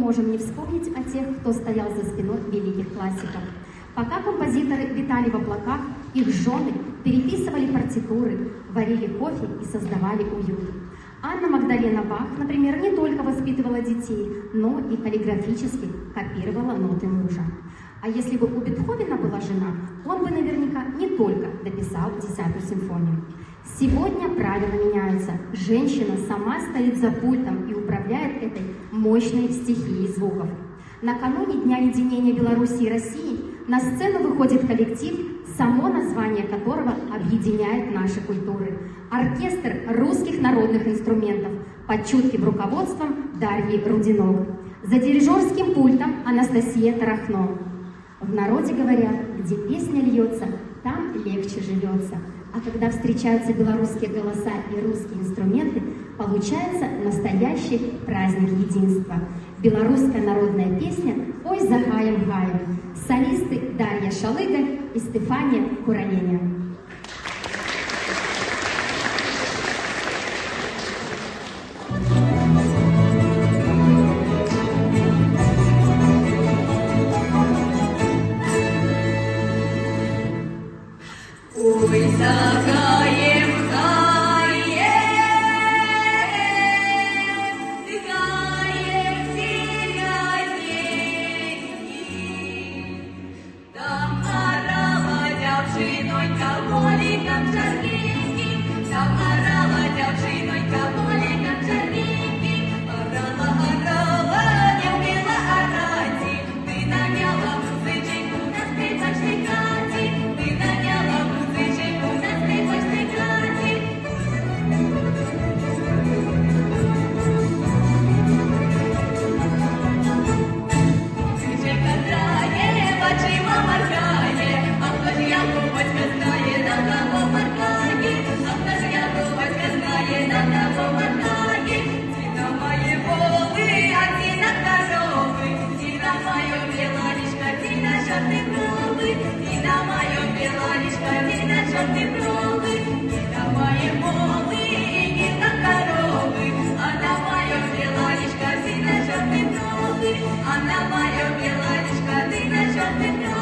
можем не вспомнить о тех, кто стоял за спиной великих классиков. Пока композиторы витали в облаках, их жены переписывали партитуры, варили кофе и создавали уют. Анна Магдалена Бах, например, не только воспитывала детей, но и каллиграфически копировала ноты мужа. А если бы у Бетховена была жена, он бы наверняка не только дописал 10-ю симфонию. Сегодня правила меняются. Женщина сама стоит за пультом и управляет этой мощной стихией звуков. Накануне Дня единения Беларуси и России на сцену выходит коллектив, само название которого объединяет наши культуры. Оркестр русских народных инструментов под чутким руководством Дарьи Рудинок. За дирижерским пультом Анастасия Тарахно. В народе говорят, где песня льется, там легче живется. А когда встречаются белорусские голоса и русские инструменты, получается настоящий праздник единства. Белорусская народная песня «Ой за гаем гаем». Солисты Дарья Шалыга и Стефания Кураненя. Ой, загаем, гаем зелененький. Там орала девчинонька голиком жаркеньким, там орала девчинонька голиком жаркеньким. Орала, не умела орать, ты наняла музычку на скрипочной Кати, ты наняла музычку на скрипочной Кати. Музычка грає, очима моргає, а хто ж Якубочка знає, на кого моргає, а хто ж Якубочка знає, на кого моргає. Ціна має воли, а ціна корови, ціна моя біланічка, ціна чорти брови, ціна моя біланічка, ціна чорти брови, ціна має воли, і ціна корови, а на моя біланічка, ціна чорти брови, а на моя біланічка, ціна чорти брови.